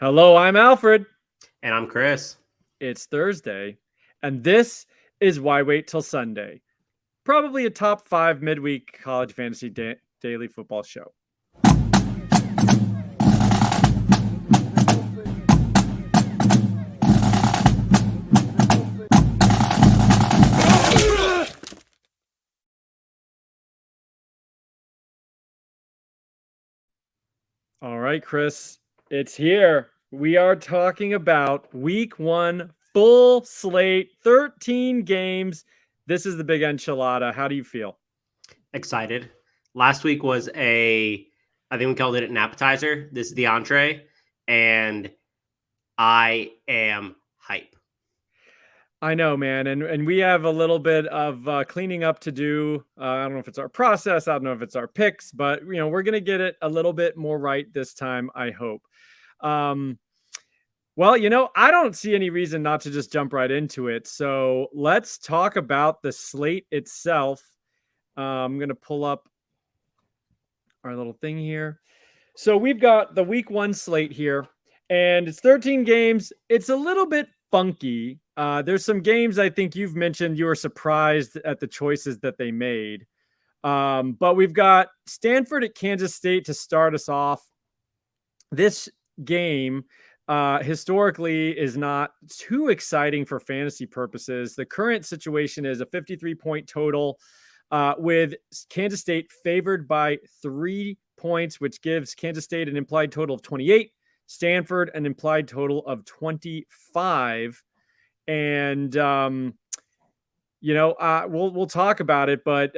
Hello, I'm Alfred. And I'm Chris. It's Thursday, and this is Why Wait Till Sunday. Probably a top 5 midweek college fantasy daily football show. All right, Chris, it's here. We are talking about week 1, full slate, 13 games. This is the big enchilada. How do you feel? Excited. Last week was I think we called it an appetizer. This is the entree, and I am hype. I know, man, and we have a little bit of cleaning up to do. I don't know if it's our process, I don't know if it's our picks, but we're gonna get it a little bit more right this time, I hope. Um, well, I don't see any reason not to just jump right into it. So let's talk about the slate itself. I'm gonna pull up our little thing here. So we've got the week 1 slate here, and it's 13 games. It's a little bit funky. There's some games I think you've mentioned you were surprised at the choices that they made. But we've got Stanford at Kansas State to start us off. This game historically is not too exciting for fantasy purposes. The current situation is a 53-point total with Kansas State favored by 3 points, which gives Kansas State an implied total of 28, Stanford an implied total of 25. And we'll talk about it, but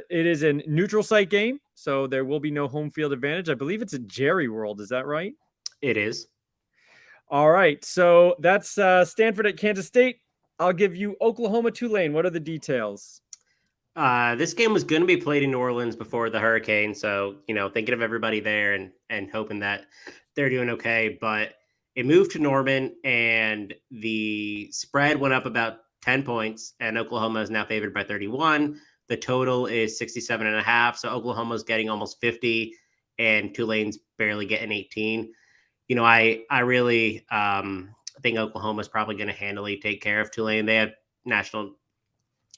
it is a neutral site game, so there will be no home field advantage. I believe it's at Jerry World. Is that right? It is. All right, so that's Stanford at Kansas State. I'll give you Oklahoma Tulane. What are the details? This game was going to be played in New Orleans before the hurricane, so thinking of everybody there and hoping that they're doing okay. But it moved to Norman, and the spread went up about 10 points, and Oklahoma is now favored by 31. The total is 67.5, so Oklahoma's getting almost 50, and Tulane's barely getting 18. I really think Oklahoma's probably going to handily take care of Tulane. They have national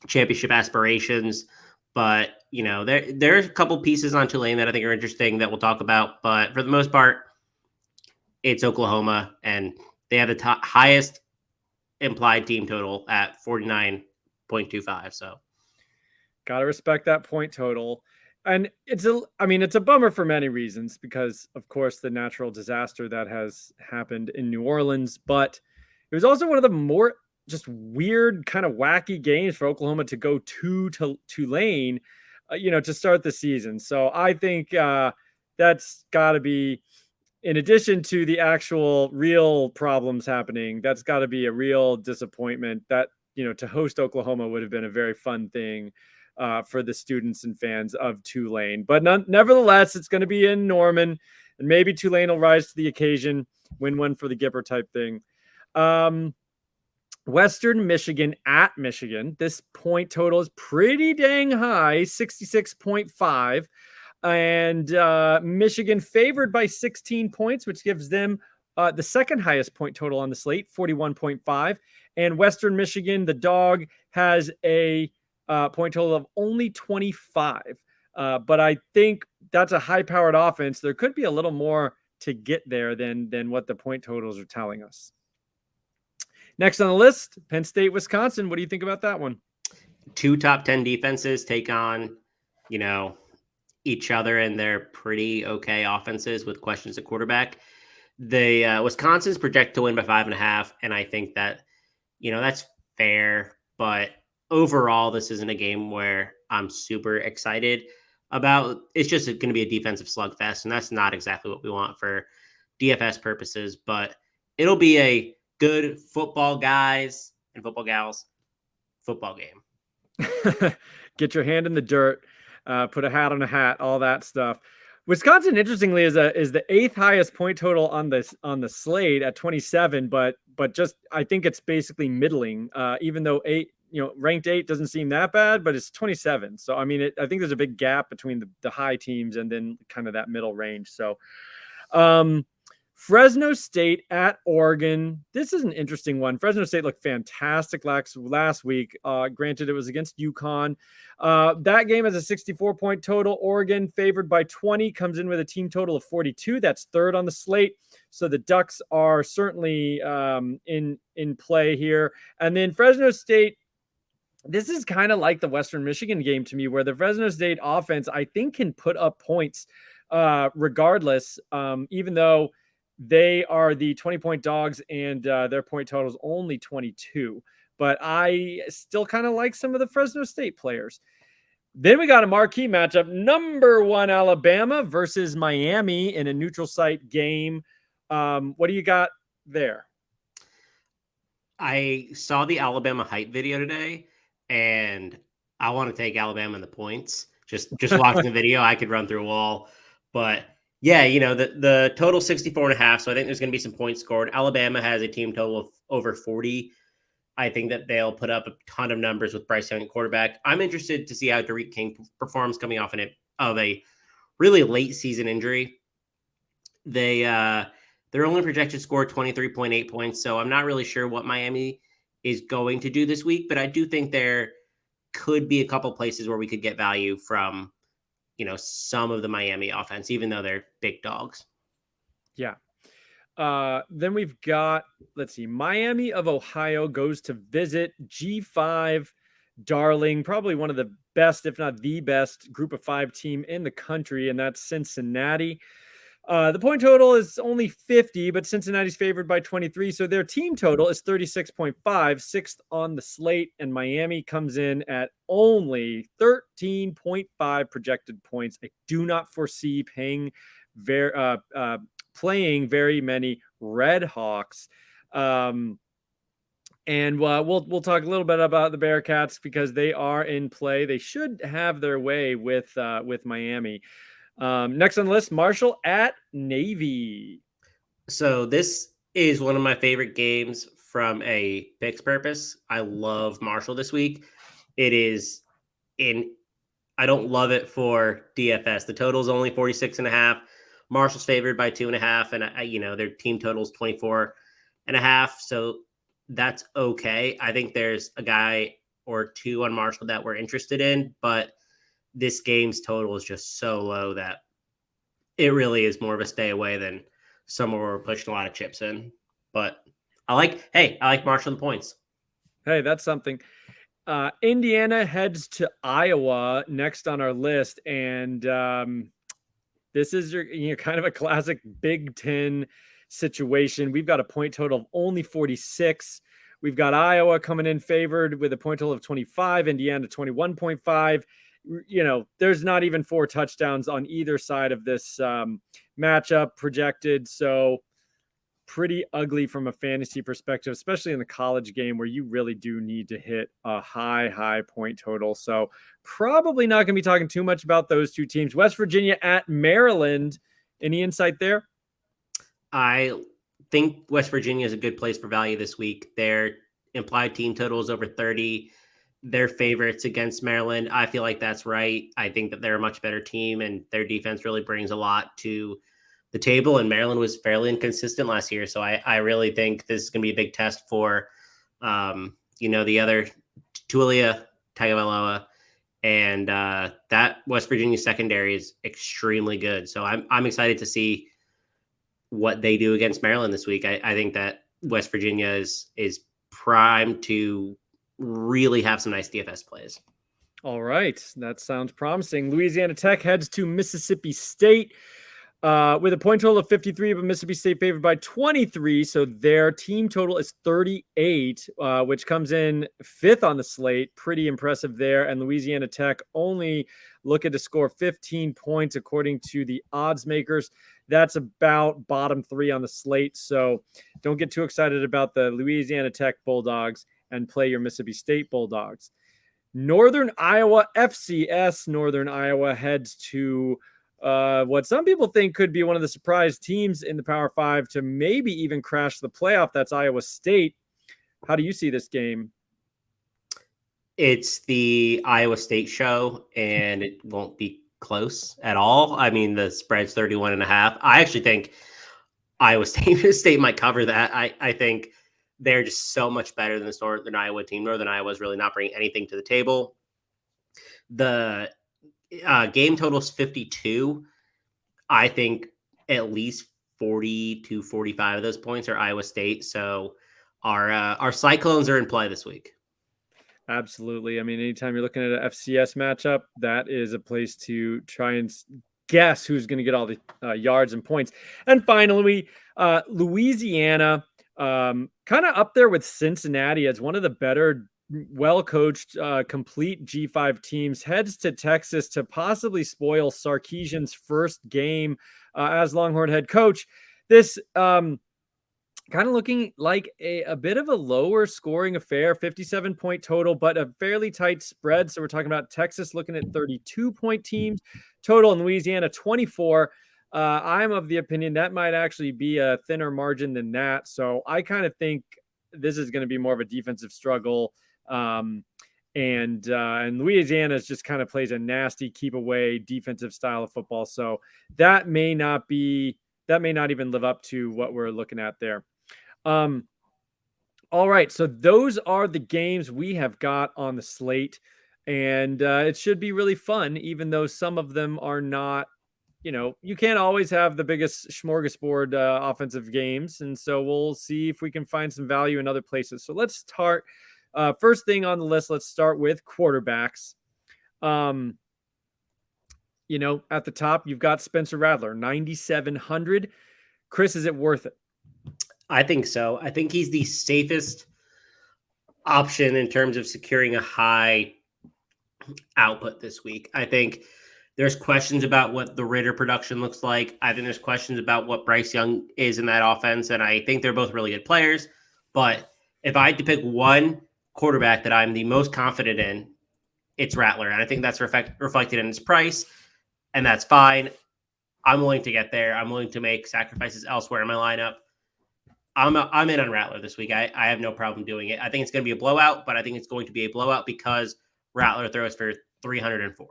championship aspirations, but there's a couple pieces on Tulane that I think are interesting that we'll talk about. But for the most part, it's Oklahoma, and they have the highest implied team total at 49.25. So, gotta respect that point total. And it's a bummer for many reasons because, of course, the natural disaster that has happened in New Orleans, but it was also one of the more just weird, kind of wacky games for Oklahoma to go to Tulane, to start the season. So I think that's got to be, in addition to the actual real problems happening, that's got to be a real disappointment. That to host Oklahoma would have been a very fun thing for the students and fans of Tulane. But nevertheless, it's going to be in Norman, and maybe Tulane will rise to the occasion, win one for the Gipper type thing. Western Michigan at Michigan. This point total is pretty dang high, 66.5. And Michigan favored by 16 points, which gives them the second highest point total on the slate, 41.5. And Western Michigan, the dog, has a point total of only 25. But I think that's a high-powered offense. There could be a little more to get there than what the point totals are telling us. Next on the list, Penn State, Wisconsin. What do you think about that one? 2 top 10 defenses take on, each other, and they're pretty okay offenses with questions at quarterback. The Wisconsin's project to win by 5.5, and I think that, that's fair. But overall, this isn't a game where I'm super excited about. It's just going to be a defensive slugfest, and that's not exactly what we want for DFS purposes. But it'll be a good football guys and football gals football game. Get your hand in the dirt, put a hat on a hat, all that stuff. Wisconsin, interestingly, is the 8th highest point total on the slate at 27, but just I think it's basically middling. Even though ranked 8 doesn't seem that bad, but it's 27. So I mean, I think there's a big gap between the high teams and then kind of that middle range. So, Fresno State at Oregon. This is an interesting one. Fresno State looked fantastic last week. Granted, it was against UConn. That game has a 64-point total. Oregon, favored by 20, comes in with a team total of 42. That's third on the slate. So the Ducks are certainly in play here. And then Fresno State, this is kind of like the Western Michigan game to me, where the Fresno State offense, I think, can put up points regardless, even though they are the 20-point dogs and their point total is only 22. But I still kind of like some of the Fresno State players. Then we got a marquee matchup, number 1 Alabama versus Miami in a neutral site game. What do you got there? I saw the Alabama hype video today, and I want to take Alabama in the points. Just watching the video, I could run through a wall. But yeah, the total 64.5. So I think there's going to be some points scored. Alabama has a team total of over 40. I think that they'll put up a ton of numbers with Bryce Young at quarterback. I'm interested to see how Derek King performs coming off of a really late season injury. Their only projected score 23.8 points. So I'm not really sure what Miami is going to do this week, but I do think there could be a couple places where we could get value from, some of the Miami offense, even though they're big dogs. Yeah. Then we've got, let's see, Miami of Ohio goes to visit G5 darling, probably one of the best, if not the best, group of 5 team in the country, and that's Cincinnati. The point total is only 50, but Cincinnati's favored by 23. So their team total is 36.5, sixth on the slate. And Miami comes in at only 13.5 projected points. I do not foresee playing very many Red Hawks. And we'll talk a little bit about the Bearcats because they are in play. They should have their way with Miami. Next on the list, Marshall at Navy. So this is one of my favorite games from a picks purpose. I love Marshall this week. It is I don't love it for DFS. The total is only 46.5. Marshall's favored by 2.5, and their team total is 24.5. So that's okay. I think there's a guy or two on Marshall that we're interested in, but this game's total is just so low that it really is more of a stay away than somewhere where we're pushing a lot of chips in. But I like Marshall the points. Hey, that's something. Indiana heads to Iowa next on our list, and this is your kind of a classic Big Ten situation. We've got a point total of only 46. We've got Iowa coming in favored with a point total of 25, Indiana 21.5. There's not even 4 touchdowns on either side of this matchup projected. So pretty ugly from a fantasy perspective, especially in the college game where you really do need to hit a high point total. So probably not going to be talking too much about those two teams. West Virginia at Maryland. Any insight there? I think West Virginia is a good place for value this week. Their implied team total is over 30. They're favorites against Maryland. I feel like that's right. I think that they're a much better team, and their defense really brings a lot to the table. And Maryland was fairly inconsistent last year. So I really think this is going to be a big test for, the other Tulia Tagovailoa. And that West Virginia secondary is extremely good. So I'm excited to see what they do against Maryland this week. I think that West Virginia is primed to really have some nice DFS plays. All right. That sounds promising. Louisiana Tech heads to Mississippi State with a point total of 53, but Mississippi State favored by 23. So their team total is 38, which comes in 5th on the slate. Pretty impressive there. And Louisiana Tech only looking to score 15 points according to the odds makers. That's about bottom 3 on the slate. So don't get too excited about the Louisiana Tech Bulldogs and play your Mississippi State Bulldogs. Northern Iowa FCS. Northern Iowa heads to what some people think could be one of the surprise teams in the Power 5 to maybe even crash the playoff. That's Iowa State. How do you see this game? It's the Iowa State show, and it won't be close at all. I mean, the spread's 31.5. I actually think Iowa State might cover that. I think they're just so much better than this Northern Iowa team. Northern Iowa is really not bringing anything to the table. The game total is 52. I think at least 40 to 45 of those points are Iowa State. So our Cyclones are in play this week. Absolutely. I mean, anytime you're looking at an FCS matchup, that is a place to try and guess who's going to get all the yards and points. And finally, Louisiana, kind of up there with Cincinnati as one of the better, well-coached, complete G5 teams, heads to Texas to possibly spoil Sarkisian's first game as Longhorn head coach. This kind of looking like a bit of a lower scoring affair, 57-point total, but a fairly tight spread. So we're talking about Texas looking at 32-point teams total, and Louisiana 24. I'm of the opinion that might actually be a thinner margin than that. So I kind of think this is going to be more of a defensive struggle. And Louisiana just kind of plays a nasty keep away defensive style of football. So that may not even live up to what we're looking at there. All right, so those are the games we have got on the slate, and it should be really fun, even though some of them are not, you can't always have the biggest smorgasbord offensive games, and so we'll see if we can find some value in other places. So let's start, first thing on the list, let's start with quarterbacks. At the top, you've got Spencer Radler, 9,700. Chris, is it worth it? I think so. I think he's the safest option in terms of securing a high output this week. I think there's questions about what the Ritter production looks like. I think there's questions about what Bryce Young is in that offense, and I think they're both really good players. But if I had to pick one quarterback that I'm the most confident in, it's Rattler, and I think that's reflected in his price, and that's fine. I'm willing to get there. I'm willing to make sacrifices elsewhere in my lineup. I'm in on Rattler this week. I have no problem doing it. I think it's going to be a blowout, but I think it's going to be a blowout because Rattler throws for 304.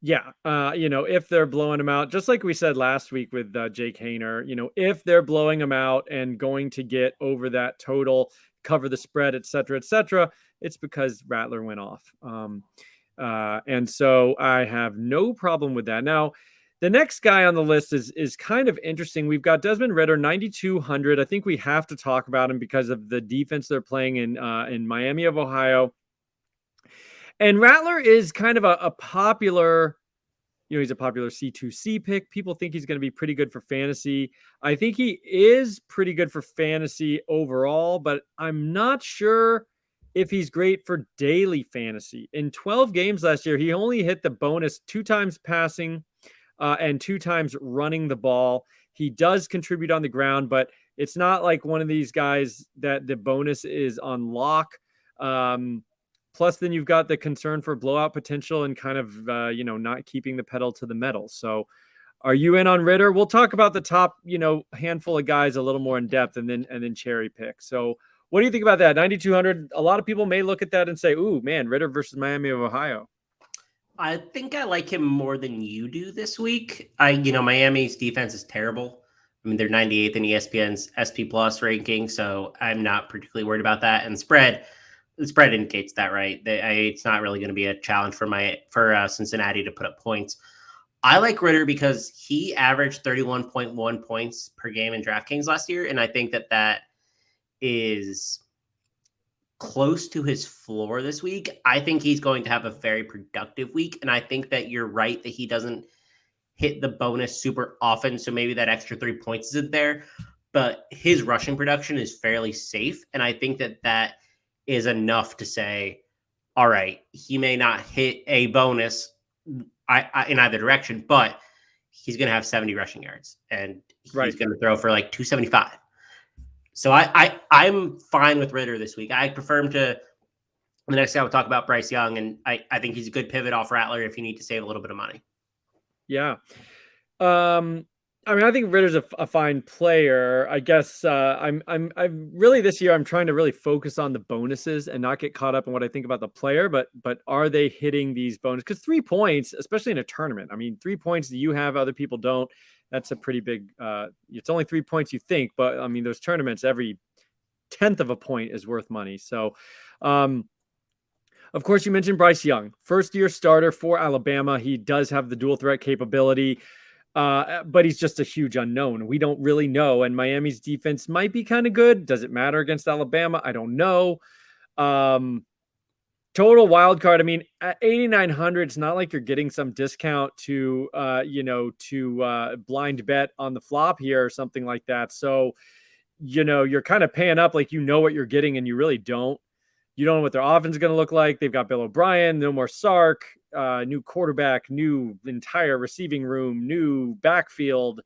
Yeah, if they're blowing them out, just like we said last week with Jake Hayner, if they're blowing them out and going to get over that total, cover the spread, et cetera, it's because Rattler went off. And so I have no problem with that. Now, the next guy on the list is kind of interesting. We've got Desmond Ridder, 9,200. I think we have to talk about him because of the defense they're playing in Miami of Ohio. And Rattler is kind of a popular, he's a popular C2C pick. People think he's going to be pretty good for fantasy. I think he is pretty good for fantasy overall, but I'm not sure if he's great for daily fantasy. In 12 games last year, he only hit the bonus 2 times passing and 2 times running the ball. He does contribute on the ground, but it's not like one of these guys that the bonus is on lock. Plus, then you've got the concern for blowout potential and kind of, not keeping the pedal to the metal. So are you in on Ridder? We'll talk about the top, handful of guys a little more in depth and then cherry pick. So what do you think about that? 9,200. A lot of people may look at that and say, ooh, man, Ridder versus Miami of Ohio. I think I like him more than you do this week. Miami's defense is terrible. I mean, they're 98th in ESPN's SP Plus ranking, so I'm not particularly worried about that. And the spread indicates that, right? It's not really going to be a challenge for Cincinnati to put up points. I like Ridder because he averaged 31.1 points per game in DraftKings last year, and I think that is close to his floor this week. I think he's going to have a very productive week, and I think that you're right that he doesn't hit the bonus super often, so maybe that extra 3 points isn't there, but his rushing production is fairly safe, and I think that is enough to say, all right, he may not hit a bonus in either direction, but he's going to have 70 rushing yards, and he's going to throw for like 275. So I'm fine with Ridder this week. I prefer him to the next guy. We'll talk about Bryce Young, and I think he's a good pivot off Rattler if you need to save a little bit of money. Yeah. I mean, I think Ritter's a fine player. I guess I'm really this year. I'm trying to really focus on the bonuses and not get caught up in what I think about the player. But are they hitting these bonuses? Because 3 points, especially in a tournament, I mean, 3 points that you have, other people don't. That's a pretty big. It's only 3 points you think, but I mean, those tournaments, every tenth of a point is worth money. So, um, of course, you mentioned Bryce Young, first year starter for Alabama. He does have the dual threat capability. But he's just a huge unknown. We don't really know. And Miami's defense might be kind of good. Does it matter against Alabama? I don't know. Um, Total wild card. I mean, at 8,900, it's not like you're getting some discount to, blind bet on the flop here or something like that. So, you're kind of paying up like you know what you're getting, and you really don't. You don't know what their offense is going to look like. They've got Bill O'Brien, no more Sark, new quarterback, new entire receiving room, new backfield,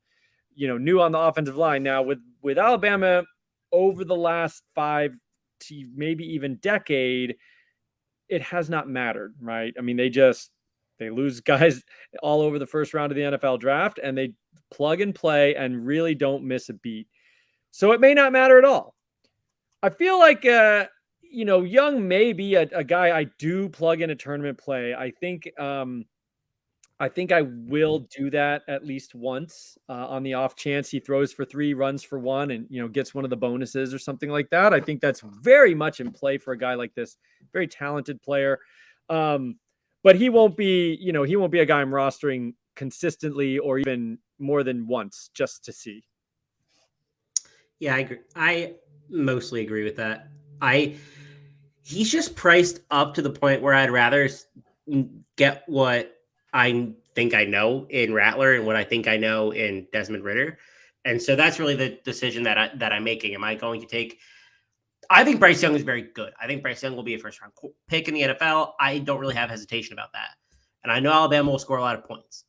new on the offensive line. Now with Alabama over the last 5 to maybe even decade, it has not mattered, right? I mean, they lose guys all over the first round of the NFL draft, and they plug and play and really don't miss a beat. So it may not matter at all. I feel like Young may be a guy I do plug in a tournament play. I think I will do that at least once on the off chance he throws for 3, runs for 1, and gets one of the bonuses or something like that. I think that's very much in play for a guy like this, very talented player. But he won't be a guy I'm rostering consistently or even more than once just to see. Yeah, I agree. I mostly agree with that. He's just priced up to the point where I'd rather get what I think I know in Radler and what I think I know in Desmond Ridder. And so that's really the decision that I'm making. Am I going to take? I think Bryce Young is very good. I think Bryce Young will be a first round pick in the NFL. I don't really have hesitation about that. And I know Alabama will score a lot of points.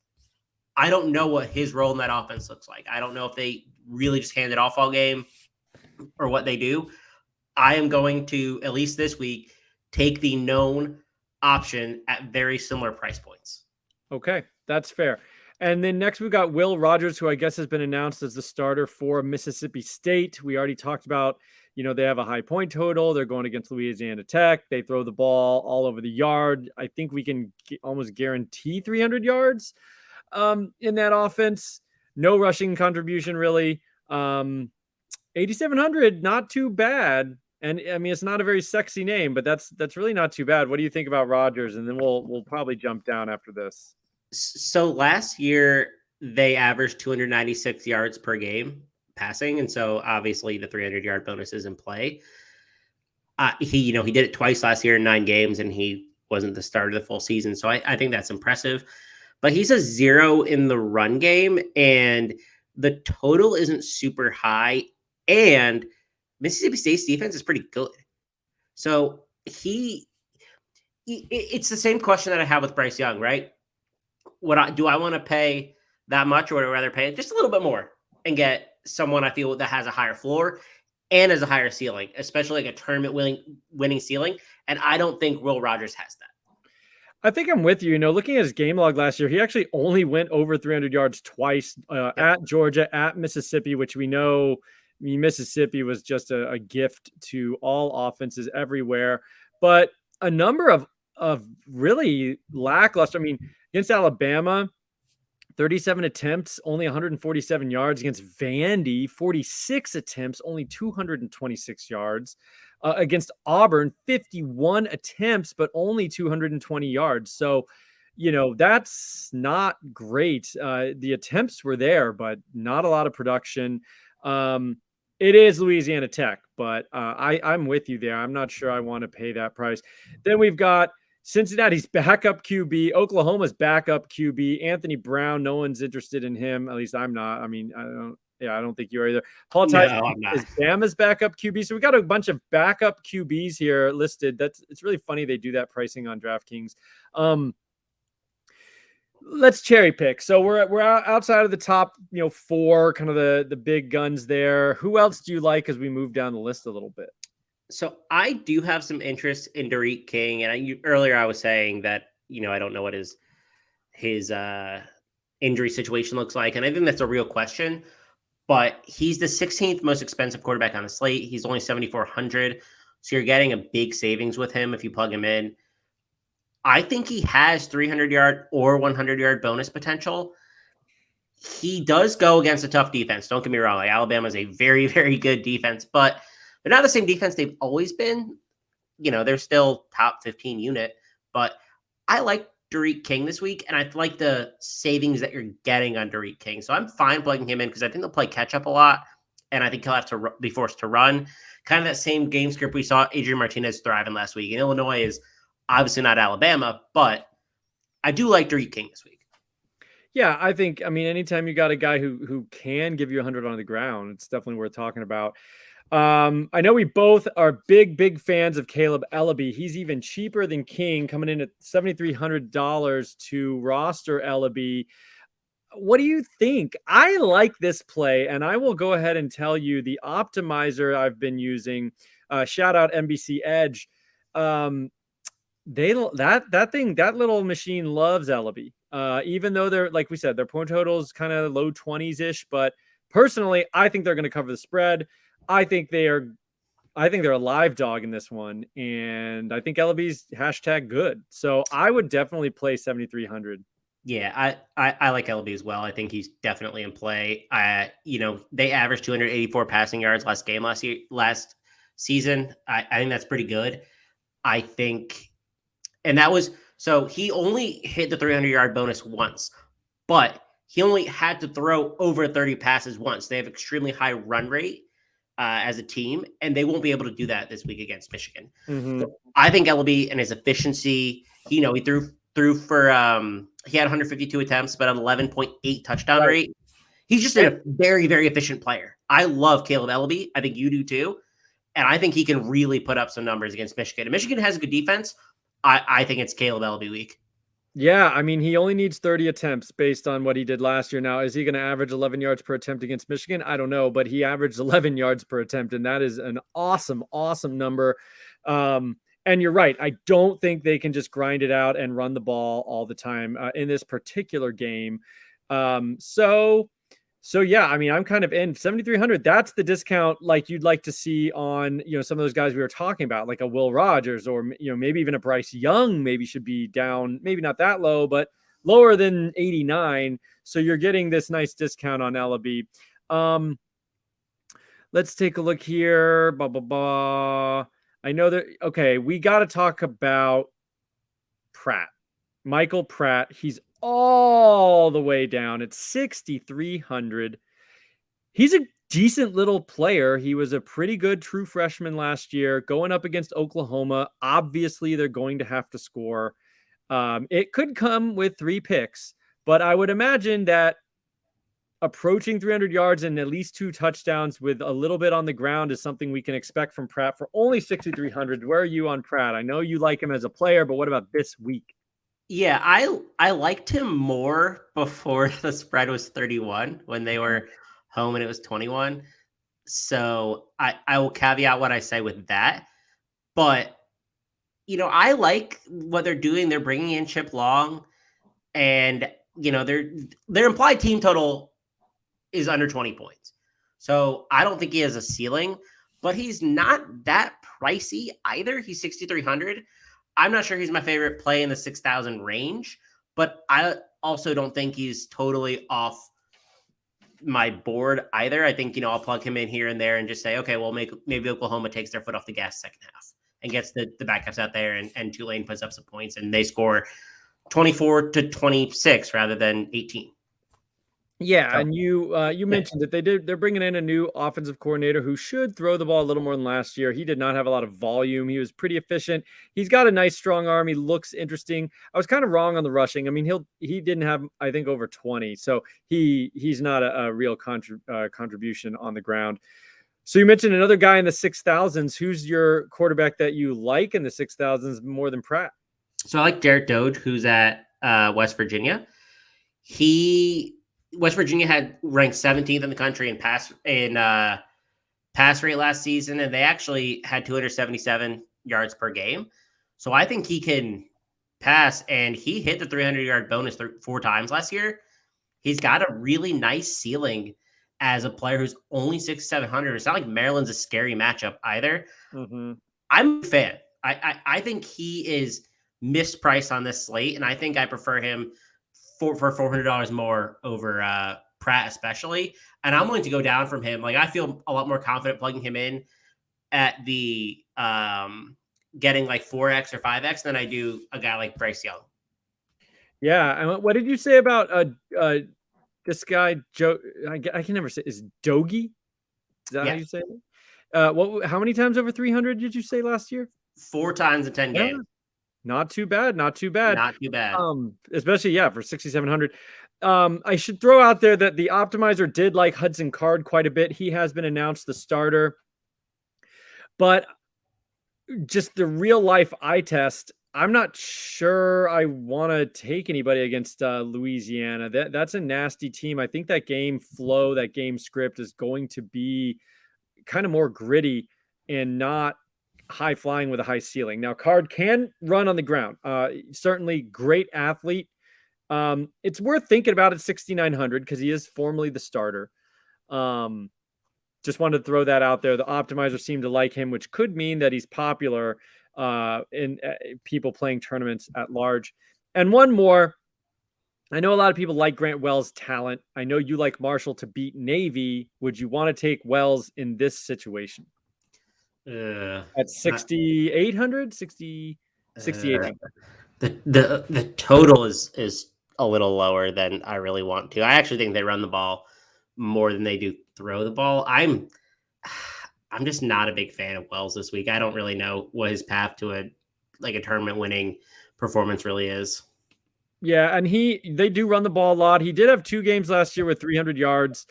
I don't know what his role in that offense looks like. I don't know if they really just hand it off all game or what they do. I am going to, at least this week, take the known option at very similar price points. Okay, that's fair. And then next we've got Will Rogers, who I guess has been announced as the starter for Mississippi State. We already talked about, they have a high point total. They're going against Louisiana Tech. They throw the ball all over the yard. I think we can almost guarantee 300 yards in that offense. No rushing contribution, really. 8,700, not too bad. And I mean, it's not a very sexy name, but that's really not too bad. What do you think about Rogers? And then we'll probably jump down after this. So last year they averaged 296 yards per game passing, and so obviously the 300-yard bonus is in play. He did it twice last year in 9 games, and he wasn't the start of the full season. So I think that's impressive. But he's a 0 in the run game, and the total isn't super high. And Mississippi State's defense is pretty good. So it's the same question that I have with Bryce Young, right? Do I want to pay that much, or would I rather pay just a little bit more and get someone I feel that has a higher floor and has a higher ceiling, especially like a tournament winning ceiling? And I don't think Will Rogers has that. I think I'm with you. Looking at his game log last year, he actually only went over 300 yards twice at Georgia, at Mississippi, which we know. I mean, Mississippi was just a gift to all offenses everywhere, but a number of really lackluster. I mean, against Alabama, 37 attempts, only 147 yards. Against Vandy, 46 attempts, only 226 yards. Against Auburn, 51 attempts, but only 220 yards. So, that's not great. The attempts were there, but not a lot of production. It is Louisiana Tech, but I'm with you there. I'm not sure I want to pay that price. Then we've got Cincinnati's backup QB, Oklahoma's backup QB, Anthony Brown. No one's interested in him. At least I'm not. I mean, I don't think you are either. Paul Tyson is Bama's backup QB. So we got a bunch of backup QBs here listed. It's really funny they do that pricing on DraftKings. Let's cherry pick. So we're outside of the top, 4, kind of the big guns there. Who else do you like as we move down the list a little bit? So I do have some interest in Derek King, and earlier I was saying that I don't know what his injury situation looks like. And I think that's a real question. But he's the 16th most expensive quarterback on the slate. He's only 7,400. So you're getting a big savings with him if you plug him in. I think he has 300-yard or 100-yard bonus potential. He does go against a tough defense. Don't get me wrong. Like, Alabama is a very, very good defense, but they're not the same defense they've always been. They're still top 15 unit, but I like Derek King this week, and I like the savings that you're getting on Derek King. So I'm fine plugging him in because I think they'll play catch up a lot, and I think he'll have to be forced to run. Kind of that same game script we saw Adrian Martinez thriving last week. And Illinois is obviously not Alabama, but I do like Derek King this week. Yeah, I think, anytime you got a guy who can give you 100 on the ground, it's definitely worth talking about. I know we both are big fans of Caleb Ellaby. He's even cheaper than King, coming in at $7,300 to roster Ellaby. What do you think? I like this play, and I will go ahead and tell you the optimizer I've been using. Shout out NBC Edge. That little machine loves Ellaby. Even though they're, like we said, their point totals kind of low 20s ish, but personally, I think they're going to cover the spread. I think they're a live dog in this one, and I think Ellaby's #good. So I would definitely play 7,300. Yeah, I like Ellaby as well. I think he's definitely in play. They averaged 284 passing yards last season. I think that's pretty good. I think, and that was, so he only hit the 300-yard bonus once, but he only had to throw over 30 passes once. They have extremely high run rate as a team, and they won't be able to do that this week against Michigan. Mm-hmm. So I think Ellaby and his efficiency, he threw for, he had 152 attempts, but an 11.8 touchdown rate. He's just a very, very efficient player. I love Caleb Ellaby. I think you do too. And I think he can really put up some numbers against Michigan. And Michigan has a good defense. I think it's Caleb Ellaby week. Yeah, he only needs 30 attempts based on what he did last year. Now, is he going to average 11 yards per attempt against Michigan? I don't know, but he averaged 11 yards per attempt, and that is an awesome number. And you're right. I don't think they can just grind it out and run the ball all the time in this particular game. So yeah, I'm kind of in 7,300. That's the discount like you'd like to see on, some of those guys we were talking about, like a Will Rogers or, maybe even a Bryce Young maybe should be down, maybe not that low, but lower than 89. So you're getting this nice discount on Ellaby. Let's take a look here. I know that, okay, we got to talk about Pratt. Michael Pratt. He's all the way down at 6,300. He's a decent little player. He was a pretty good true freshman last year going up against Oklahoma. Obviously, they're going to have to score. It could come with 3 picks, but I would imagine that approaching 300 yards and at least 2 touchdowns with a little bit on the ground is something we can expect from Pratt for only 6,300. Where are you on Pratt? I know you like him as a player, but what about this week? Yeah, I liked him more before the spread was 31 when they were home and it was 21. So I will caveat what I say with that. But, I like what they're doing. They're bringing in Chip Long, and, their implied team total is under 20 points. So I don't think he has a ceiling, but he's not that pricey either. He's 6,300. I'm not sure he's my favorite play in the 6,000 range, but I also don't think he's totally off my board either. I think, I'll plug him in here and there and just say, okay, well, maybe Oklahoma takes their foot off the gas second half and gets the backups out there, and Tulane puts up some points and they score 24-26 rather than 18. Yeah, and you mentioned that they're bringing in a new offensive coordinator who should throw the ball a little more than last year. He did not have a lot of volume. He was pretty efficient. He's got a nice strong arm. He looks interesting. I was kind of wrong on the rushing. He didn't have, I think, over 20. So he's not a real contribution on the ground. So you mentioned another guy in the 6,000s. Who's your quarterback that you like in the 6,000s more than Pratt? So I like Derek Doge, who's at West Virginia. West Virginia had ranked 17th in the country in pass rate last season, and they actually had 277 yards per game. So I think he can pass, and he hit the 300-yard bonus 4 times last year. He's got a really nice ceiling as a player who's only 6,700. It's not like Maryland's a scary matchup either. Mm-hmm. I'm a fan. I think he is mispriced on this slate, and I think I prefer him for $400 more over Pratt, especially. And I'm willing to go down from him. Like, I feel a lot more confident plugging him in at the getting like 4x or 5x than I do a guy like Bryce Young. Yeah. And what did you say about this guy Joe? I can never say. Is Dogie? Is that how Yes, you say it? What? How many times over 300 did you say last year? 4 times in 10 Yeah, games. not too bad. Not too bad. Not too bad. Especially for 6,700. I should throw out there that the optimizer did like Hudson Card quite a bit. He has been announced the starter, but just the real life eye test, I'm not sure I want to take anybody against Louisiana. That's a nasty team. I think that game flow, that game script is going to be kind of more gritty and not high flying with a high ceiling. Now, Card can run on the ground. Certainly great athlete. It's worth thinking about at 6,900 because he is formally the starter. Just wanted to throw that out there. The optimizer seemed to like him, which could mean that he's popular in people playing tournaments at large. And one more. I know a lot of people like Grant Wells' talent. I know you like Marshall to beat Navy. Would you want to take Wells in this situation? At Not, 6,800, uh, the total is a little lower than I really want to. I actually think they run the ball more than they do throw the ball. I'm just not a big fan of Wells this week. I don't really know what his path to a tournament winning performance really is. Yeah, and they do run the ball a lot. He did have 2 games last year with 300 yards.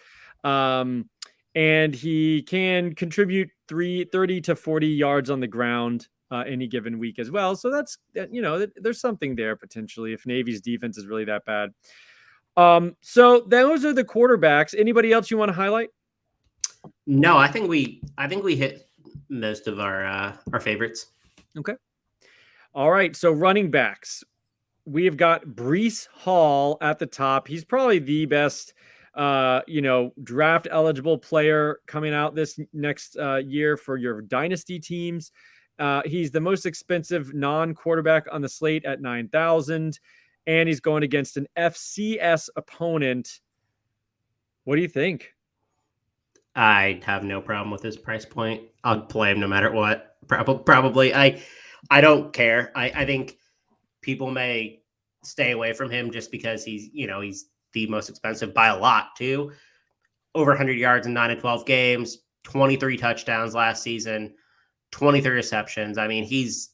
And he can contribute 30 to 40 yards on the ground any given week as well. So there's something there potentially if Navy's defense is really that bad. So those are the quarterbacks. Anybody else you want to highlight? No, I think we hit most of our favorites. Okay. All right. So running backs. We've got Breece Hall at the top. He's probably the best draft eligible player coming out this next year for your dynasty teams. He's the most expensive non-quarterback on the slate at 9,000, and he's going against an FCS opponent. What do you think? I have no problem with his price point. I'll play him no matter what. Probably. I don't care. I think people may stay away from him just because he's the most expensive by a lot too. Over 100 yards in 9 and 12 games, 23 touchdowns last season, 23 receptions. I mean, he's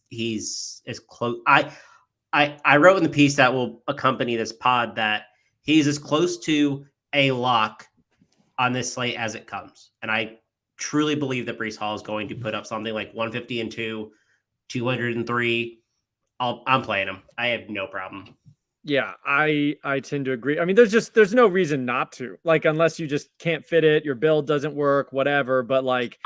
as close. I wrote in the piece that will accompany this pod that he's as close to a lock on this slate as it comes. And I truly believe that Breece Hall is going to put up something like 150 and 2, 203. I'm playing him. I have no problem. Yeah, I tend to agree. I mean, there's no reason not to, like, unless you just can't fit it, your build doesn't work, whatever. But like,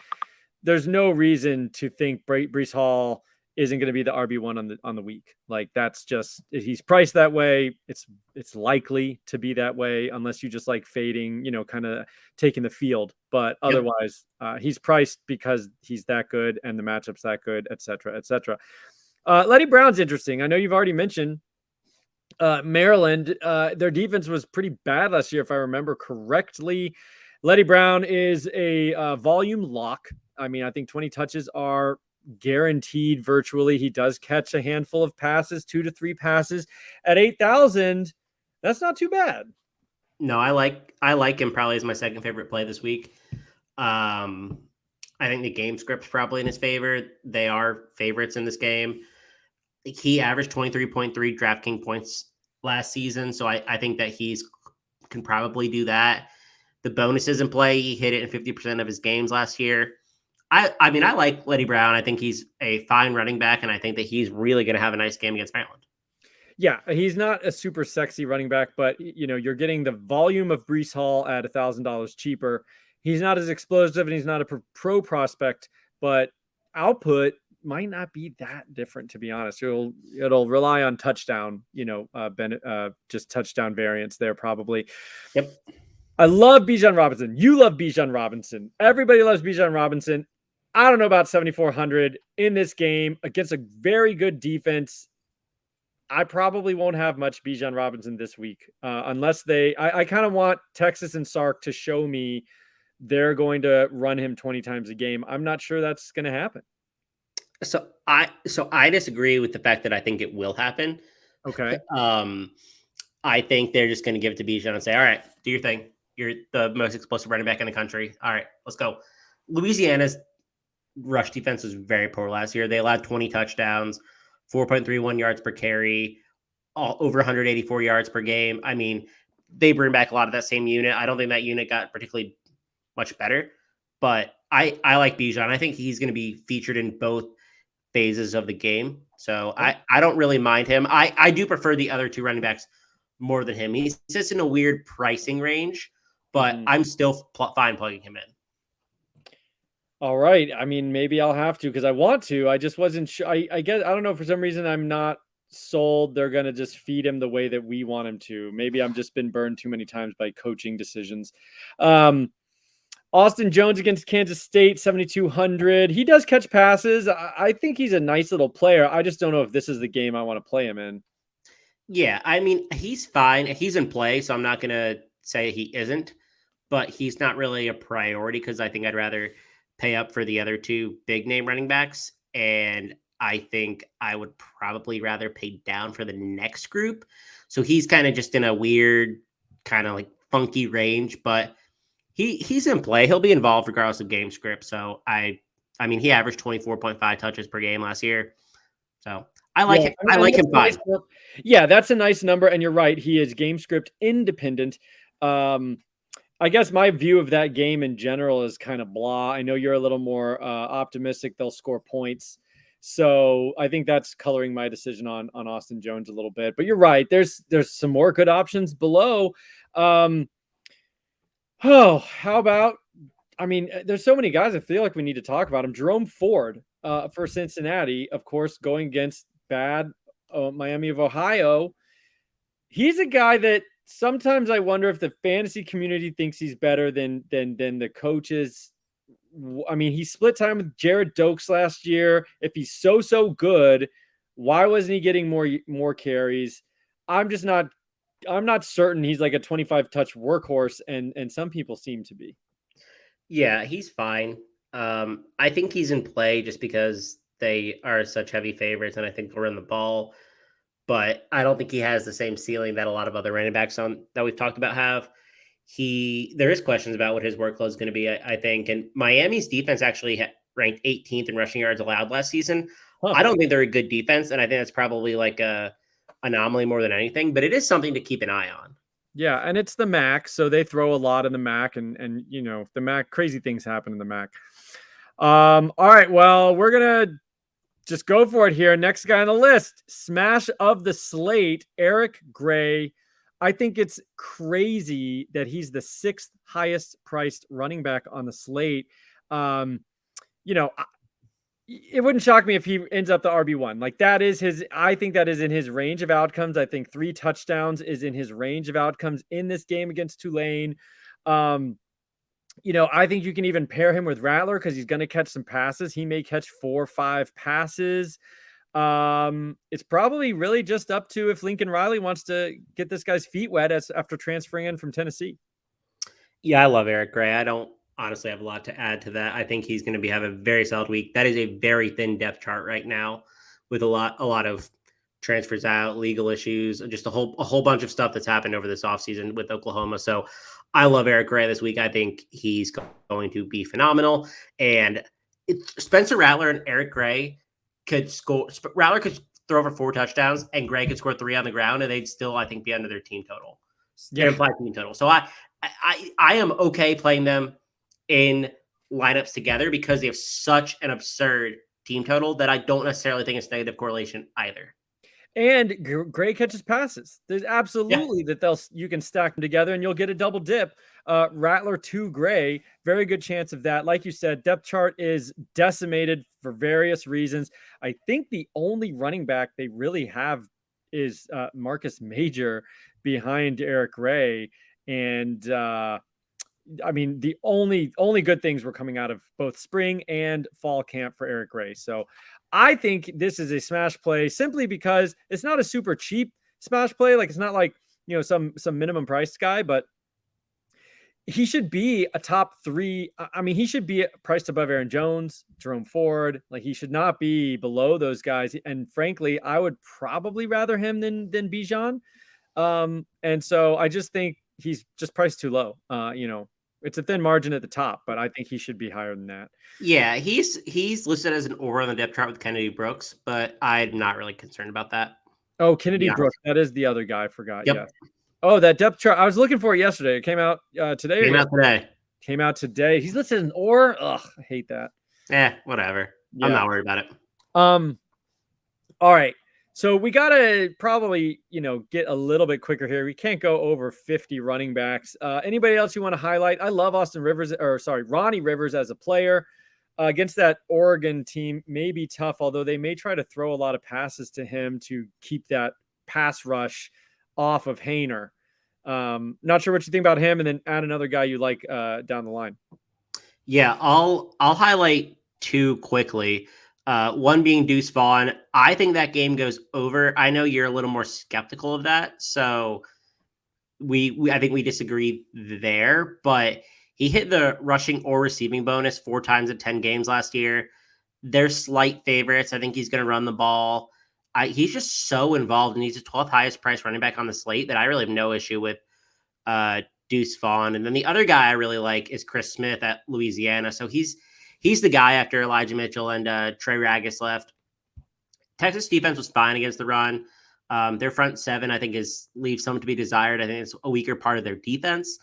there's no reason to think Breece Hall isn't going to be the RB1 on the week. Like, that's just, he's priced that way. It's likely to be that way unless you just like fading, kind of taking the field. But otherwise, he's priced because he's that good and the matchup's that good, et cetera, et cetera. Lenny Brown's interesting. I know you've already mentioned Maryland. Their defense was pretty bad last year, if I remember correctly. Lenny Brown is a volume lock. I mean, I think 20 touches are guaranteed virtually. He does catch a handful of passes, 2 to 3 passes at 8,000. That's not too bad. No, I like him probably as my second favorite play this week. I think the game script's probably in his favor. They are favorites in this game. He averaged 23.3 DraftKings points last season, so I think that can probably do that. The bonuses in play, he hit it in 50% of his games last year. I mean, I like Lenny Brown. I think he's a fine running back, and I think that he's really going to have a nice game against Maryland. Yeah, he's not a super sexy running back, but you're getting the volume of Breece Hall at $1,000 cheaper. He's not as explosive, and he's not a pro prospect, but output might not be that different, to be honest. It'll rely on touchdown, just touchdown variance there probably. Yep. I love Bijan Robinson. You love Bijan Robinson. Everybody loves Bijan Robinson. I don't know about 7,400 in this game against a very good defense. I probably won't have much Bijan Robinson this week unless I kind of want Texas and Sark to show me they're going to run him 20 times a game. I'm not sure that's going to happen. So I disagree with the fact that I think it will happen. Okay. I think they're just going to give it to Bijan and say, all right, do your thing. You're the most explosive running back in the country. All right, let's go. Louisiana's rush defense was very poor last year. They allowed 20 touchdowns, 4.31 yards per carry, over 184 yards per game. I mean, they bring back a lot of that same unit. I don't think that unit got particularly much better, but I like Bijan. I think he's going to be featured in both phases of the game. So I don't really mind him. I do prefer the other two running backs more than him. He's just in a weird pricing range, but I'm still fine plugging him in. All right. I mean, maybe I'll have to because I want to. I just wasn't sure. I guess I don't know. For some reason, I'm not sold they're going to just feed him the way that we want him to. Maybe I've just been burned too many times by coaching decisions. Austin Jones against Kansas State, 7,200. He does catch passes. I think he's a nice little player. I just don't know if this is the game I want to play him in. Yeah, I mean, he's fine. He's in play, so I'm not going to say he isn't, but he's not really a priority because I think I'd rather pay up for the other two big name running backs. And I think I would probably rather pay down for the next group. So he's kind of just in a weird, kind of like funky range, but he's in play. He'll be involved regardless of game script. So I mean, he averaged 24.5 touches per game last year. So I like it. I like him fine. Yeah, that's a nice number. And you're right. He is game script independent. I guess my view of that game in general is kind of blah. I know you're a little more optimistic they'll score points. So I think that's coloring my decision on Austin Jones a little bit. But you're right. There's some more good options below. How about, I mean, there's so many guys I feel like we need to talk about him. Jerome Ford for Cincinnati, of course, going against bad Miami of Ohio. He's a guy that sometimes I wonder if the fantasy community thinks he's better than the coaches. I mean, he split time with Jared Dokes last year. If he's so good, why wasn't he getting more carries? I'm not certain he's like a 25 touch workhorse, and some people seem to be. Yeah, he's fine. I think he's in play just because they are such heavy favorites, and I think they'll run the ball. But I don't think he has the same ceiling that a lot of other running backs that we've talked about have. There is questions about what his workload is going to be, I think. And Miami's defense actually ranked 18th in rushing yards allowed last season. Huh. I don't think they're a good defense, and I think that's probably like a anomaly more than anything. But it is something to keep an eye on. Yeah, and it's the MAC, so they throw a lot in the MAC, and the MAC, crazy things happen in the MAC. All right, well, we're gonna just go for it here. Next guy on the list, smash of the slate, Eric Gray. I think it's crazy that he's the 6th highest priced running back on the slate. It wouldn't shock me if he ends up the RB1. Like I think that is in his range of outcomes. I think 3 touchdowns is in his range of outcomes in this game against Tulane. I think you can even pair him with Radler because he's going to catch some passes. He may catch 4 or 5 passes. It's probably really just up to if Lincoln Riley wants to get this guy's feet wet after transferring in from Tennessee. Yeah, I love Eric Gray. I don't honestly have a lot to add to that. I think he's going to have a very solid week. That is a very thin depth chart right now with a lot of transfers out, legal issues, just a whole bunch of stuff that's happened over this offseason with Oklahoma. So I love Eric Gray this week. I think he's going to be phenomenal. And Spencer Rattler and Eric Gray could score. Rattler could throw over 4 touchdowns, and Gray could score 3 on the ground, and they'd still, I think, be under their team total. Their implied team total. So I am okay playing them in lineups together because they have such an absurd team total that I don't necessarily think it's negative correlation either. And Gray catches passes. There's Yeah. absolutely that you can stack them together and you'll get a double dip. Rattler to Gray, very good chance of that. Like you said, depth chart is decimated for various reasons. I think the only running back they really have is Marcus Major behind Eric Gray, and I mean, the only good things were coming out of both spring and fall camp for Eric Gray. So I think this is a smash play simply because it's not a super cheap smash play. Like it's not like, some minimum price guy, but he should be a top 3. I mean, he should be priced above Aaron Jones, Jerome Ford. Like he should not be below those guys. And frankly, I would probably rather him than Bijan. And so I just think he's just priced too low. It's a thin margin at the top, but I think he should be higher than that. Yeah, he's listed as an or on the depth chart with Kennedy Brooks, but I'm not really concerned about that. Oh, Kennedy Brooks. That is the other guy I forgot. Yep. Yeah. Oh, that depth chart. I was looking for it yesterday. It came out today. Came out today. He's listed as an or. Ugh, I hate that. Whatever. Yeah. I'm not worried about it. All right. So we got to probably, get a little bit quicker here. We can't go over 50 running backs. Anybody else you want to highlight? I love Ronnie Rivers as a player. Against that Oregon team may be tough, although they may try to throw a lot of passes to him to keep that pass rush off of Hainer. Not sure what you think about him, and then add another guy you like down the line. Yeah, I'll highlight 2 quickly. One being Deuce Vaughn. I think that game goes over. I know you're a little more skeptical of that, so I think we disagree there, but he hit the rushing or receiving bonus 4 times in 10 games last year. They're slight favorites. I think he's going to run the ball. He's just so involved, and he's the 12th highest price running back on the slate that I really have no issue with Deuce Vaughn. And then the other guy I really like is Chris Smith at Louisiana. So he's the guy after Elijah Mitchell and Trey Ragas left. Texas defense was fine against the run. Their front 7, I think, leaves some to be desired. I think it's a weaker part of their defense.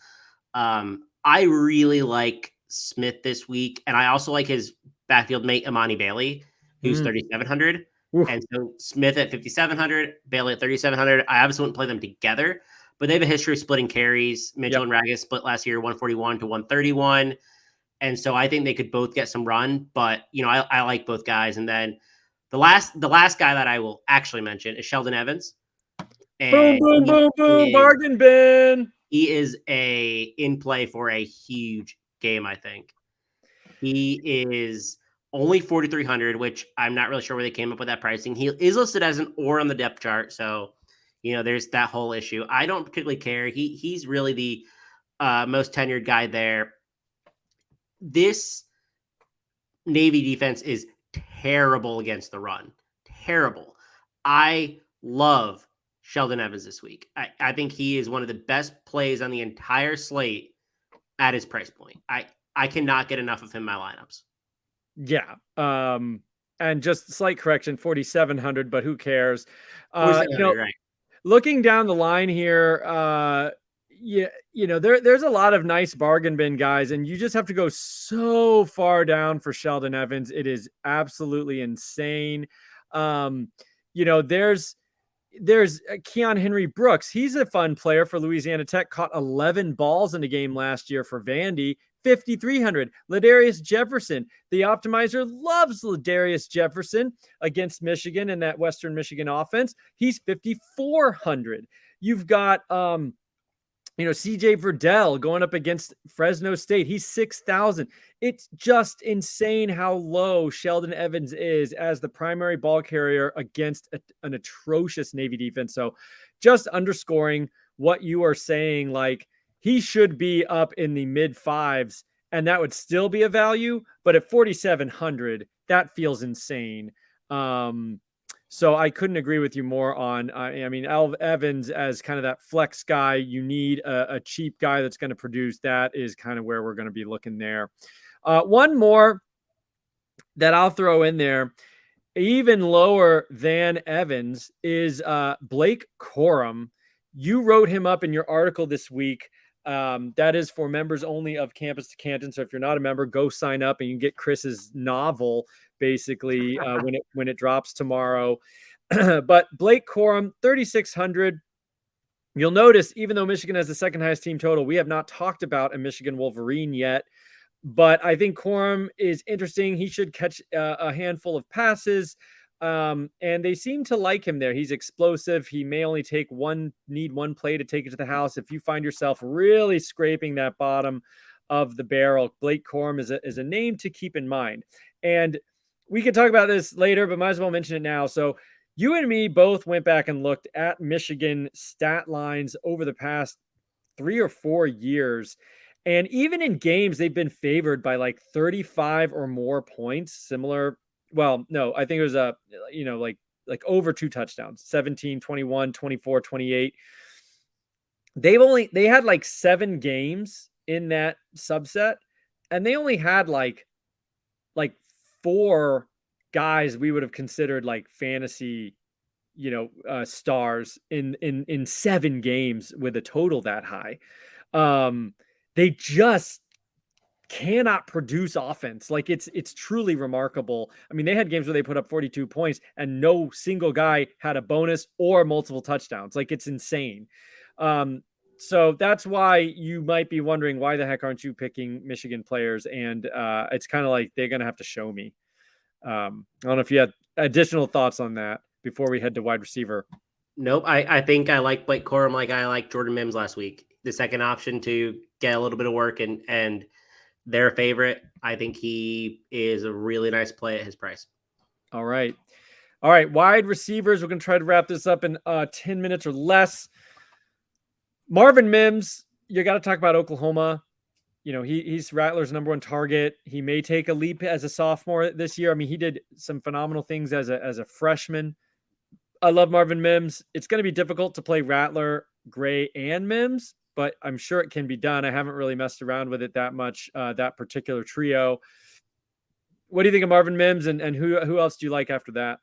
I really like Smith this week, and I also like his backfield mate, Imani Bailey, who's 3,700. And so Smith at 5,700, Bailey at 3,700. I obviously wouldn't play them together, but they have a history of splitting carries. Mitchell and Ragas split last year, 141 to 131. And so I think they could both get some run, but I like both guys. And then the last guy that I will actually mention is Sheldon Evans. And boom, bargain bin. He is in play for a huge game, I think. He is only 4,300, which I'm not really sure where they came up with that pricing. He is listed as an or on the depth chart, so there's that whole issue. I don't particularly care. He's really the most tenured guy there. This Navy defense is terrible against the run. Terrible. I love Sheldon Evans this week. I think he is one of the best plays on the entire slate at his price point. I cannot get enough of him in my lineups. Yeah. And just slight correction, 4,700, but who cares? Right. Looking down the line here, there's a lot of nice bargain bin guys, and you just have to go so far down for Sheldon Evans. It is absolutely insane. There's Keon Henry Brooks. He's a fun player for Louisiana Tech. Caught 11 balls in a game last year for Vandy. 5,300. Ladarius Jefferson. The optimizer loves Ladarius Jefferson against Michigan in that Western Michigan offense. He's 5,400. You've got CJ Verdell going up against Fresno State. He's 6,000. It's just insane how low Sheldon Evans is as the primary ball carrier against an atrocious Navy defense. So just underscoring what you are saying, like he should be up in the mid 5s and that would still be a value. But at 4,700, that feels insane. So I couldn't agree with you more on, Evans as kind of that flex guy. You need a cheap guy that's going to produce. That is kind of where we're going to be looking there. One more that I'll throw in there, even lower than Evans, is Blake Coram. You wrote him up in your article this week. That is for members only of Campus to Canton. So if you're not a member, go sign up and you can get Chris's novel basically when it drops tomorrow. But Blake Coram, 3,600. You'll notice, even though Michigan has the second highest team total, we have not talked about a Michigan Wolverine yet. But I think Coram is interesting. He should catch a handful of passes. And they seem to like him there. He's explosive. He may only need one play to take it to the house. If you find yourself really scraping that bottom of the barrel, Blake Coram is a name to keep in mind. And we can talk about this later, but might as well mention it now. So you and me both went back and looked at Michigan stat lines over the past 3 or 4 years. And even in games, they've been favored by like 35 or more points. Similar. Well, no, I think it was like over 2 touchdowns, 17, 21, 24, 28. They had like 7 games in that subset, and they only had like 4 guys we would have considered like fantasy, stars in 7 games with a total that high. They just cannot produce offense. Like it's truly remarkable. I mean, they had games where they put up 42 points and no single guy had a bonus or multiple touchdowns. Like it's insane. So that's why you might be wondering, why the heck aren't you picking Michigan players? And it's kind of like they're going to have to show me. I don't know if you had additional thoughts on that before we head to wide receiver. Nope. I think I like Blake Coram like I like Jordan Mims last week. The second option to get a little bit of work and their favorite. I think he is a really nice play at his price. All right. Wide receivers. We're going to try to wrap this up in 10 minutes or less. Marvin Mims, you got to talk about Oklahoma. He's Rattler's number 1 target. He may take a leap as a sophomore this year. I mean, he did some phenomenal things as a freshman. I love Marvin Mims. It's going to be difficult to play Rattler, Gray, and Mims, but I'm sure it can be done. I haven't really messed around with it that much, that particular trio. What do you think of Marvin Mims, and who else do you like after that?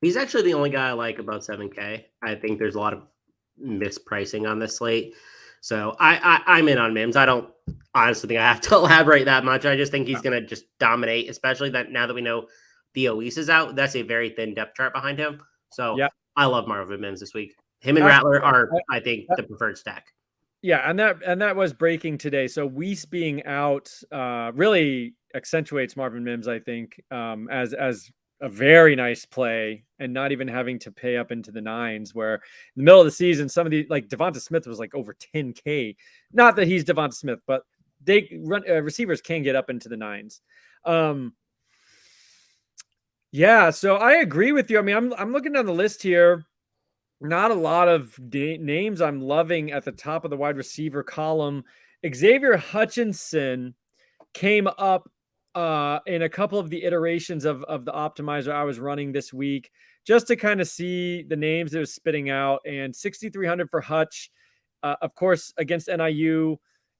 He's actually the only guy I like about 7K. I think there's a lot of mispricing on this slate. So I'm in on Mims. I don't honestly think I have to elaborate that much. I just think he's going to just dominate, especially that now that we know Theoise is out. That's a very thin depth chart behind him. So yeah. I love Marvin Mims this week. Him and Rattler are, I think, the preferred stack. Yeah, and that was breaking today. So Weiss being out really accentuates Marvin Mims, I think, as a very nice play, and not even having to pay up into the 9s, where in the middle of the season, some of the, like Devonta Smith was like over 10K. Not that he's Devonta Smith, but receivers can get up into the 9s. Yeah, so I agree with you. I mean, I'm looking down the list here. Not a lot of names I'm loving at the top of the wide receiver column. Xavier Hutchinson came up in a couple of the iterations of the optimizer I was running this week, just to kind of see the names that was spitting out. And 6,300 for Hutch. Of course, against NIU.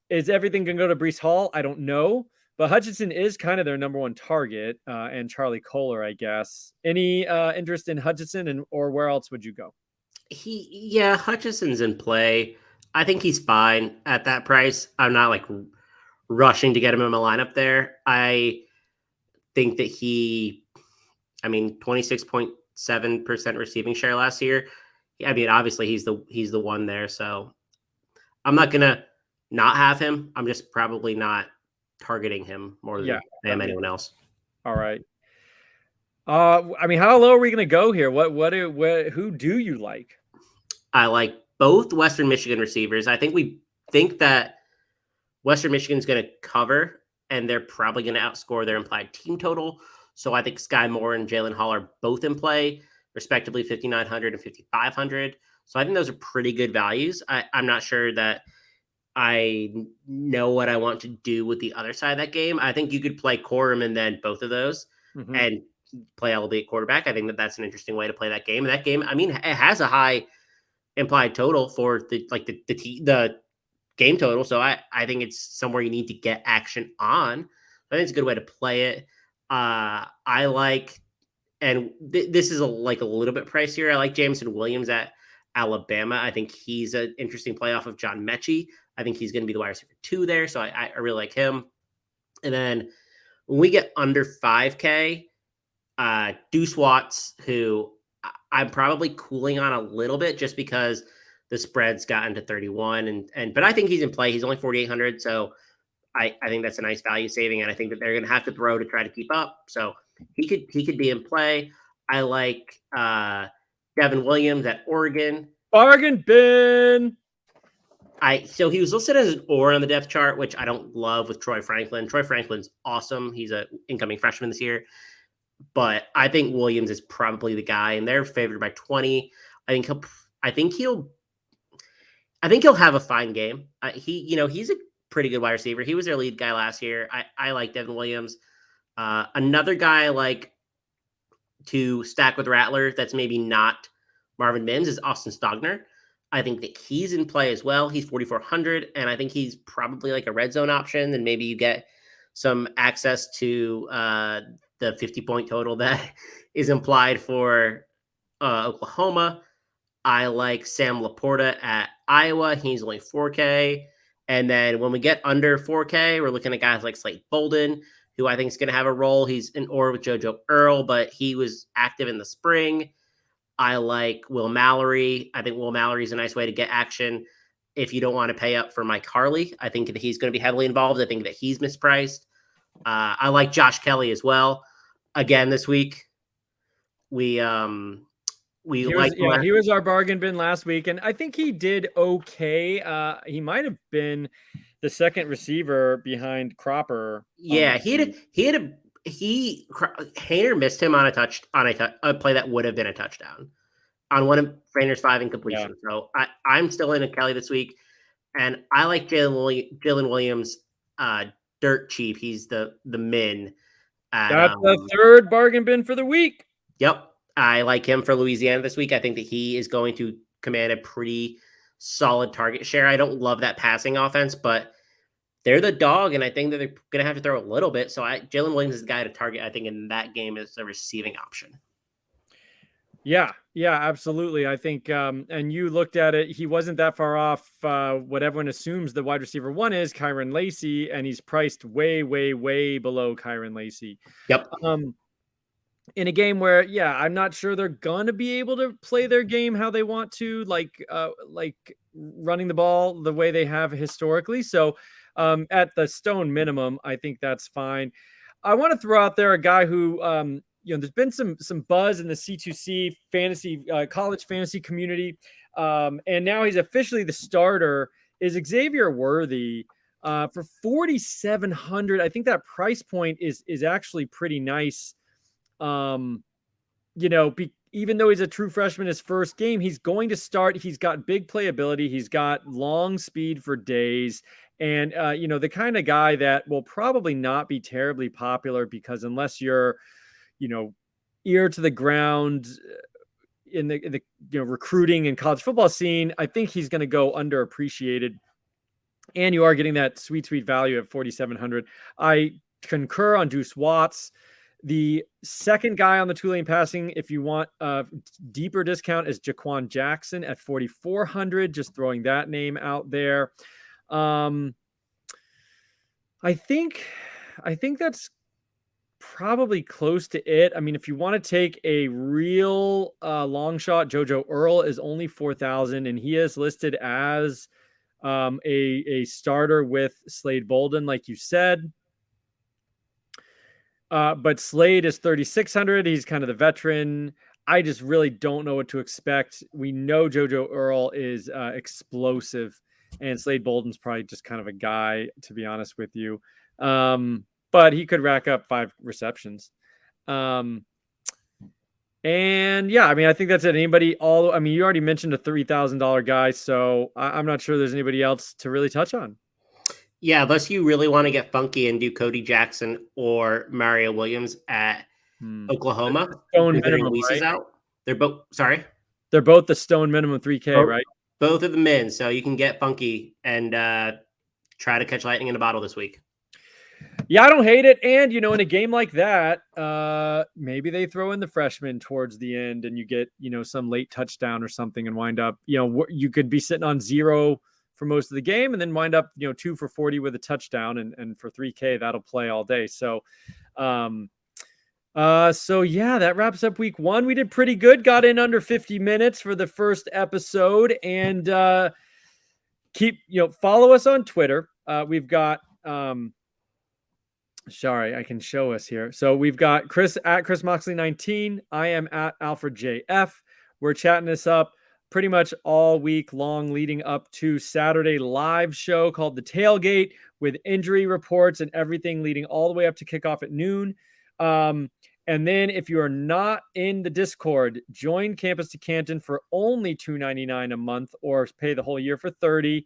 Is everything going to go to Breece Hall? I don't know. But Hutchinson is kind of their number 1 target, and Charlie Kohler, I guess. Any interest in Hutchinson, or where else would you go? Hutchinson's in play. I think he's fine at that price. I'm not like rushing to get him in my lineup there. I think that 26.7% receiving share last year. I mean, obviously he's the one there. So I'm not going to not have him. I'm just probably not targeting him more than anyone else. All right. I mean, how low are we going to go here? Who do you like? I like both Western Michigan receivers. I think we think that Western Michigan's going to cover, and they're probably going to outscore their implied team total. So I think Sky Moore and Jalen Hall are both in play, respectively 5,900 and 5,500. So I think those are pretty good values. I'm not sure that I know what I want to do with the other side of that game. I think you could play Coram and then both of those and play Ellaby at quarterback. I think that that's an interesting way to play that game. And that game, I mean, it has a high implied total for the game total. So I think it's somewhere you need to get action on. I think it's a good way to play it. I like, and this is a little bit pricier. I like Jameson Williams at Alabama. I think he's an interesting play off of John Mechie. I think he's going to be the wide receiver 2 there. So I really like him. And then when we get under 5K, Deuce Watts, who I'm probably cooling on a little bit just because the spread's gotten to 31, but I think he's in play. He's only 4,800, so I think that's a nice value saving, and I think that they're going to have to throw to try to keep up. So he could be in play. I like Devin Williams at Oregon. Bargain bin. So he was listed as an or on the depth chart, which I don't love with Troy Franklin. Troy Franklin's awesome. He's an incoming freshman this year, but I think Williams is probably the guy, and they're favored by 20. I think he'll have a fine game. He's a pretty good wide receiver. He was their lead guy last year. I like Devin Williams. Another guy I like to stack with Radler that's maybe not Marvin Mims is Austin Stogner. I think that he's in play as well. He's 4,400, and I think he's probably like a red zone option. And maybe you get some access to the 50-point total that is implied for Oklahoma. I like Sam Laporta at Iowa. He's only 4K. And then when we get under 4K, we're looking at guys like Slate Bolden, who I think is going to have a role. He's in or with JoJo Earl, but he was active in the spring. I like Will Mallory. I think Will Mallory is a nice way to get action if you don't want to pay up for Mike Harley. I think that he's going to be heavily involved. I think that he's mispriced. I like Josh Kelly as well. Again, this week, he was our bargain bin last week, and I think he did okay. He might have been the second receiver behind Cropper. Yeah, Hainer missed him on a play that would have been a touchdown on one of Rainer's 5 incompletions. Yeah. So I'm still in a Kelly this week, and I like Jalen Williams dirt cheap. He's the min. That's the third bargain bin for the week. Yep. I like him for Louisiana this week. I think that he is going to command a pretty solid target share. I don't love that passing offense, but they're the dog, and I think that they're going to have to throw a little bit. So Jalen Williams is the guy to target, I think, in that game as a receiving option. Yeah, absolutely. I think, and you looked at it, he wasn't that far off what everyone assumes the wide receiver one is, Kyron Lacy, and he's priced way, way, way below Kyron Lacy. Yep. In a game where, I'm not sure they're going to be able to play their game how they want to, like running the ball the way they have historically. So at the stone minimum, I think that's fine. I want to throw out there a guy who, there's been some buzz in the C2C fantasy, college fantasy community. And now he's officially the starter, is Xavier Worthy. For 4,700, I think that price point is actually pretty nice. Even though he's a true freshman, his first game, he's going to start. He's got big playability. He's got long speed for days. And, the kind of guy that will probably not be terribly popular because unless you're, ear to the ground in the recruiting and college football scene, I think he's going to go underappreciated. And you are getting that sweet, sweet value at 4,700. I concur on Deuce Watts. The second guy on the Tulane passing, if you want a deeper discount, is Jaquan Jackson at 4,400. Just throwing that name out there. I think that's probably close to it. I mean, if you want to take a real long shot, JoJo Earl is only 4,000, and he is listed as a starter with Slade Bolden, like you said. But Slade is 3,600. He's kind of the veteran. I just really don't know what to expect. We know JoJo Earl is explosive, and Slade Bolden's probably just kind of a guy, to be honest with you. But he could rack up 5 receptions. I think that's it. You already mentioned a $3,000 guy, so I'm not sure there's anybody else to really touch on. Yeah, unless you really want to get funky and do Cody Jackson or Mario Williams at Oklahoma. Stone minimum, right? Out. They're both the stone minimum 3K, right? Both of the men, so you can get funky and try to catch lightning in a bottle this week. Yeah, I don't hate it. And, in a game like that, maybe they throw in the freshman towards the end and you get, some late touchdown or something and wind up, you could be sitting on 0 for most of the game and then wind up, 2 for 40 with a touchdown. And for 3K, that'll play all day. So So yeah, that wraps up week 1. We did pretty good. Got in under 50 minutes for the first episode, and follow us on Twitter. We've got sorry, I can show us here. So we've got Chris at Chris Moxley 19. I am at Alfred JF. We're chatting this up pretty much all week long, leading up to Saturday live show called The Tailgate with injury reports and everything leading all the way up to kickoff at noon. And then if you are not in the Discord, join Campus to Canton for only $2.99 a month, or pay the whole year for $30.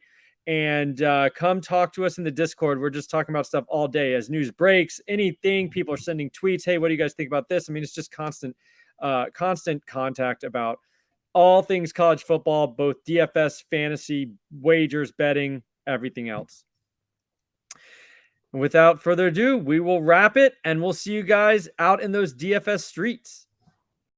And come talk to us in the Discord. We're just talking about stuff all day as news breaks, anything. People are sending tweets. Hey, what do you guys think about this? I mean, it's just constant contact about all things college football, both DFS, fantasy, wagers, betting, everything else. Without further ado, we will wrap it, and we'll see you guys out in those DFS streets.